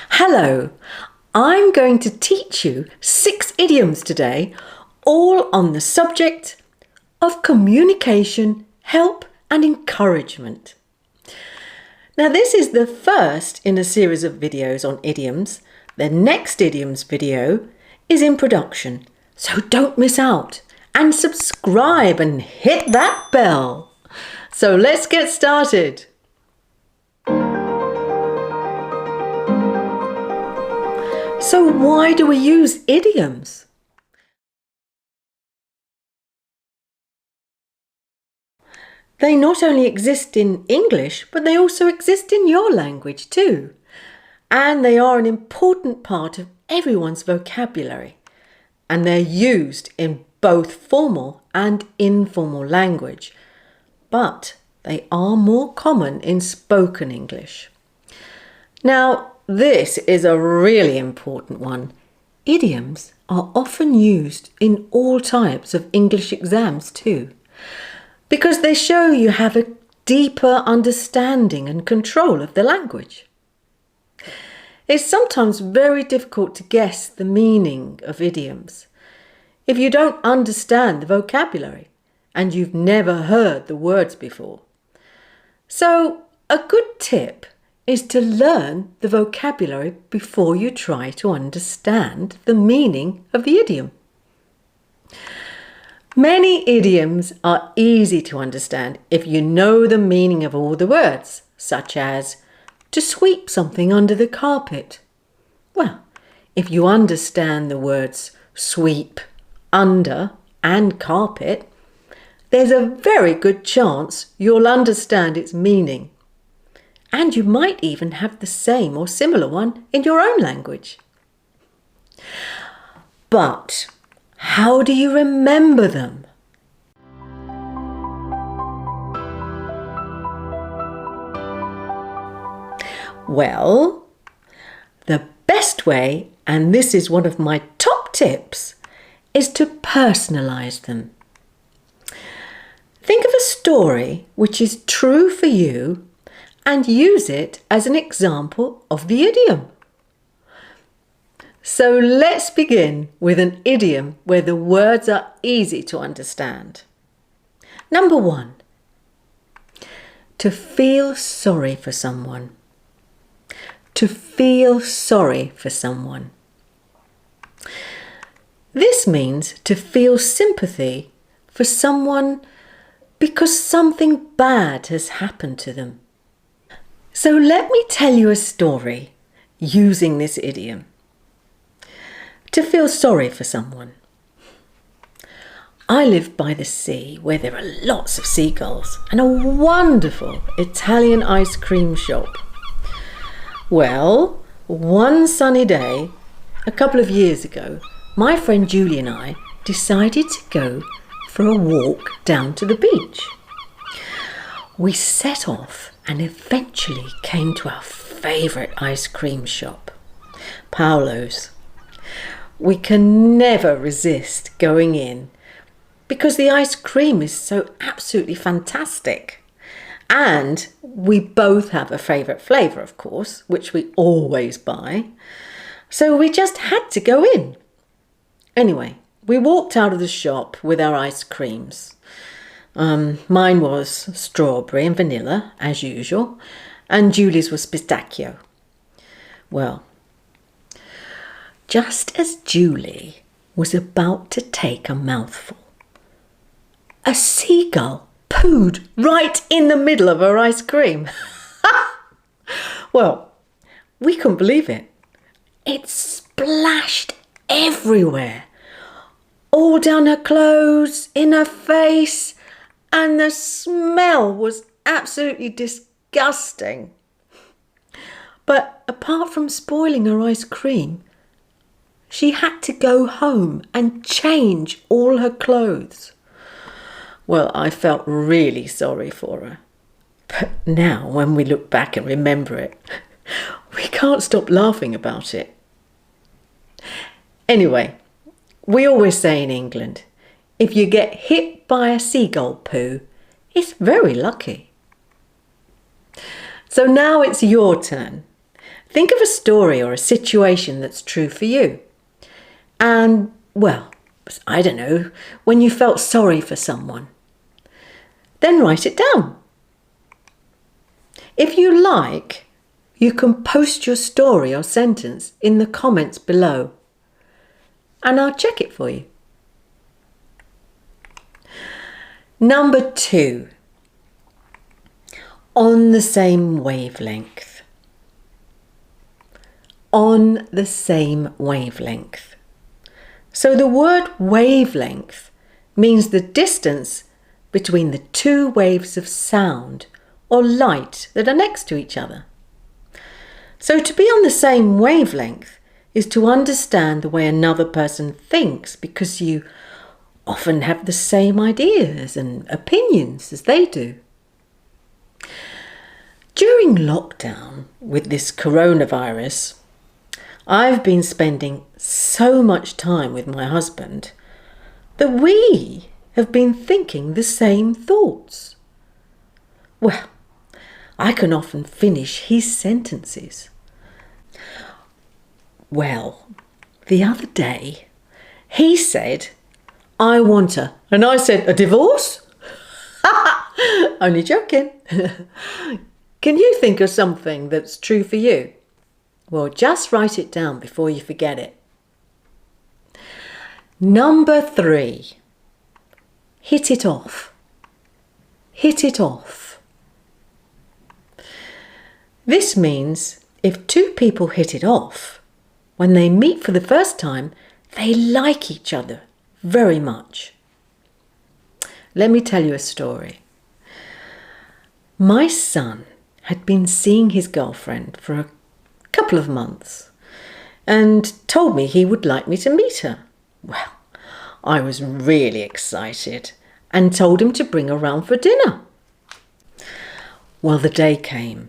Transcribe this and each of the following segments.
Hello, I'm going to teach you 6 idioms today, all on the subject of communication, help and encouragement. Now this is the first in a series of videos on idioms. The next idioms video is in production, so don't miss out and subscribe and hit that bell. So let's get started. So why do we use idioms? They not only exist in English, but they also exist in your language too. And they are an important part of everyone's vocabulary. And they're used in both formal and informal language. But they are more common in spoken English. Now, this is a really important one. Idioms are often used in all types of English exams too, because they show you have a deeper understanding and control of the language. It's sometimes very difficult to guess the meaning of idioms if you don't understand the vocabulary and you've never heard the words before. So, a good tip is to learn the vocabulary before you try to understand the meaning of the idiom. Many idioms are easy to understand if you know the meaning of all the words, such as to sweep something under the carpet. Well, if you understand the words sweep, under and carpet, there's a very good chance you'll understand its meaning. And you might even have the same or similar one in your own language. But how do you remember them? Well, the best way, and this is one of my top tips, is to personalise them. Think of a story which is true for you and use it as an example of the idiom. So let's begin with an idiom where the words are easy to understand. Number 1, to feel sorry for someone. To feel sorry for someone. This means to feel sympathy for someone because something bad has happened to them. So let me tell you a story using this idiom. To feel sorry for someone. I live by the sea where there are lots of seagulls and a wonderful Italian ice cream shop. Well, one sunny day, a couple of years ago, my friend Julie and I decided to go for a walk down to the beach. We set off and eventually came to our favourite ice cream shop, Paolo's. We can never resist going in because the ice cream is so absolutely fantastic. And we both have a favourite flavour, of course, which we always buy. So we just had to go in. Anyway, we walked out of the shop with our ice creams. Mine was strawberry and vanilla, as usual, and Julie's was pistachio. Well, just as Julie was about to take a mouthful, a seagull pooed right in the middle of her ice cream. Well, we couldn't believe it. It splashed everywhere, all down her clothes, in her face, and the smell was absolutely disgusting. But apart from spoiling her ice cream, she had to go home and change all her clothes. Well, I felt really sorry for her. But now, when we look back and remember it, we can't stop laughing about it. Anyway, we always say in England, if you get hit by a seagull poo, it's very lucky. So now it's your turn. Think of a story or a situation that's true for you. And, well, I don't know, when you felt sorry for someone. Then write it down. If you like, you can post your story or sentence in the comments below, and I'll check it for you. Number 2, on the same wavelength. On the same wavelength. So the word wavelength means the distance between the two waves of sound or light that are next to each other. So to be on the same wavelength is to understand the way another person thinks, because you often have the same ideas and opinions as they do. During lockdown with this coronavirus, I've been spending so much time with my husband that we have been thinking the same thoughts. Well, I can often finish his sentences. Well, the other day, he said, "I want her." And I said, "A divorce?" Only joking. Can you think of something that's true for you? Well, just write it down before you forget it. Number 3, hit it off. Hit it off. This means if two people hit it off, when they meet for the first time, they like each other very much. Let me tell you a story. My son had been seeing his girlfriend for a couple of months and told me he would like me to meet her. Well, I was really excited and told him to bring her round for dinner. Well, the day came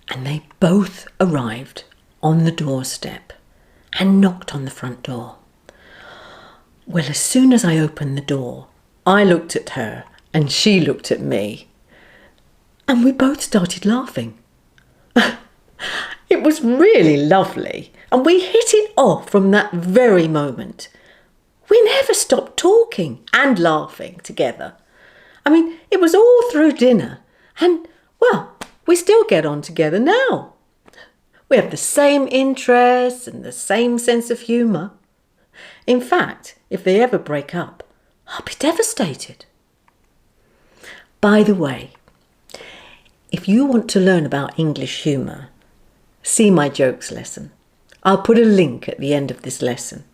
and they both arrived on the doorstep and knocked on the front door. Well, as soon as I opened the door, I looked at her and she looked at me, and we both started laughing. It was really lovely, and we hit it off from that very moment. We never stopped talking and laughing together. I mean, it was all through dinner, and, well, we still get on together now. We have the same interests and the same sense of humour. In fact, if they ever break up, I'll be devastated. By the way, if you want to learn about English humour, see my jokes lesson. I'll put a link at the end of this lesson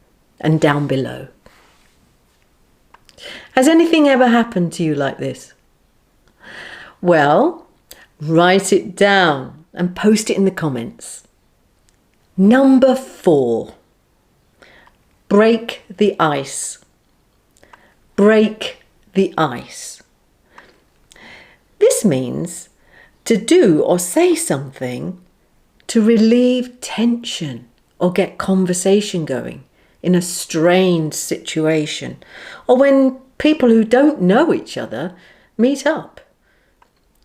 and down below. Has anything ever happened to you like this? Well, write it down and post it in the comments. Number 4, break the ice. Break the ice. This means to do or say something to relieve tension or get conversation going in a strained situation, or when people who don't know each other meet up.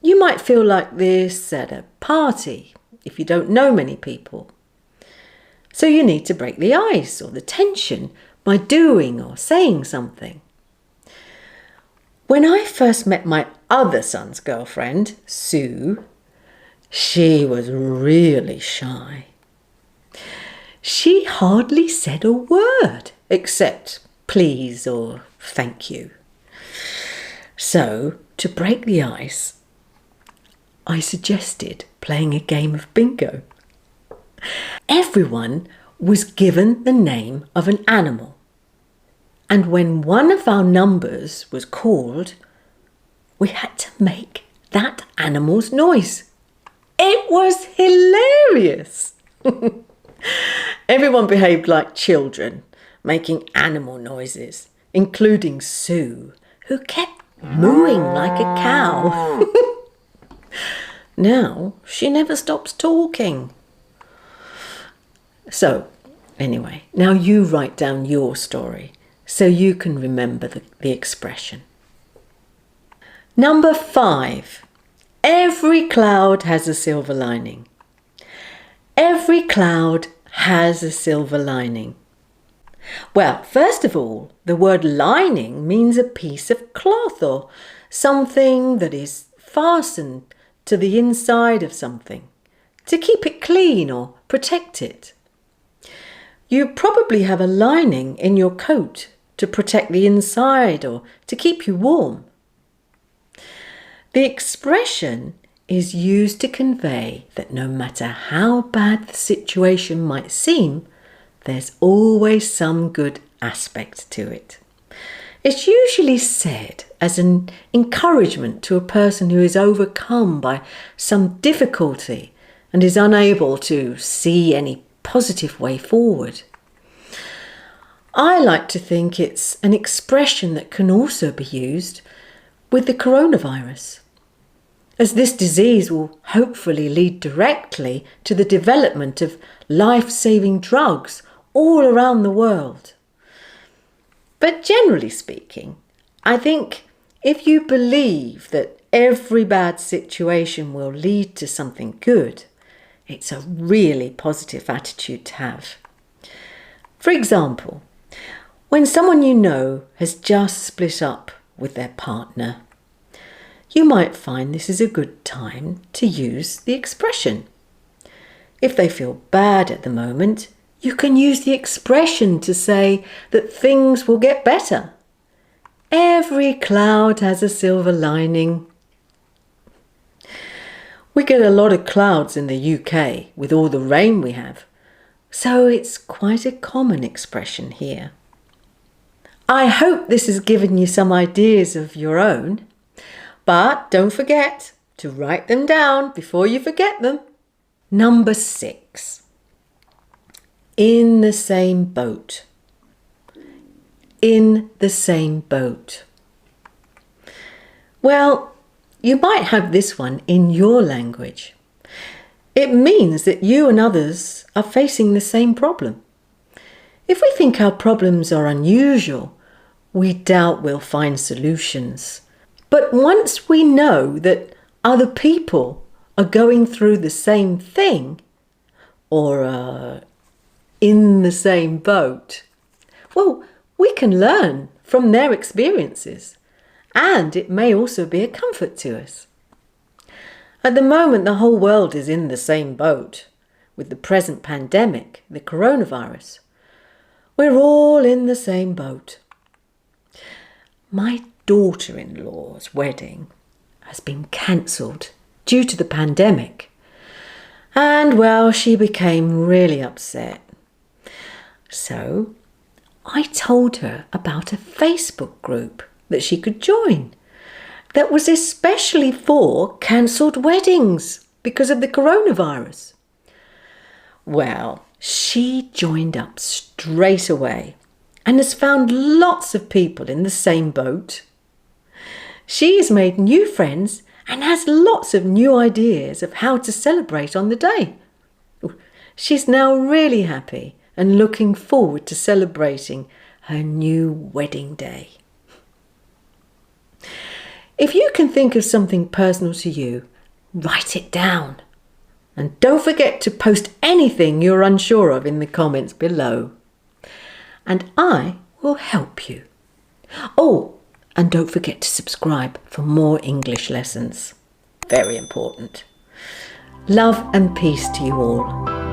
You might feel like this at a party if you don't know many people. So you need to break the ice or the tension by doing or saying something. When I first met my other son's girlfriend, Sue, she was really shy. She hardly said a word except please or thank you. So, to break the ice, I suggested playing a game of bingo. Everyone was given the name of an animal, and when one of our numbers was called, we had to make that animal's noise. It was hilarious. Everyone behaved like children, making animal noises, including Sue, who kept mooing like a cow. Now she never stops talking. So, anyway, now you write down your story so you can remember the expression. Number 5, every cloud has a silver lining. Every cloud has a silver lining. Well, first of all, the word lining means a piece of cloth or something that is fastened to the inside of something to keep it clean or protect it. You probably have a lining in your coat to protect the inside or to keep you warm. The expression is used to convey that no matter how bad the situation might seem, there's always some good aspect to it. It's usually said as an encouragement to a person who is overcome by some difficulty and is unable to see any positive way forward. I like to think it's an expression that can also be used with the coronavirus, as this disease will hopefully lead directly to the development of life-saving drugs all around the world. But generally speaking, I think if you believe that every bad situation will lead to something good, it's a really positive attitude to have. For example, when someone you know has just split up with their partner, you might find this is a good time to use the expression. If they feel bad at the moment, you can use the expression to say that things will get better. Every cloud has a silver lining. We get a lot of clouds in the UK with all the rain we have, so it's quite a common expression here. I hope this has given you some ideas of your own, but don't forget to write them down before you forget them. Number 6. In the same boat. In the same boat. Well, you might have this one in your language. It means that you and others are facing the same problem. If we think our problems are unusual, we doubt we'll find solutions. But once we know that other people are going through the same thing or are in the same boat, well, we can learn from their experiences, and it may also be a comfort to us. At the moment, the whole world is in the same boat with the present pandemic, the coronavirus. We're all in the same boat. My daughter-in-law's wedding has been cancelled due to the pandemic, and well, she became really upset. So I told her about a Facebook group that she could join that was especially for cancelled weddings because of the coronavirus. Well, she joined up straight away and has found lots of people in the same boat. She's made new friends and has lots of new ideas of how to celebrate on the day. She's now really happy and looking forward to celebrating her new wedding day. If you can think of something personal to you, write it down. And don't forget to post anything you're unsure of in the comments below. And I will help you. Oh, and don't forget to subscribe for more English lessons. Very important. Love and peace to you all.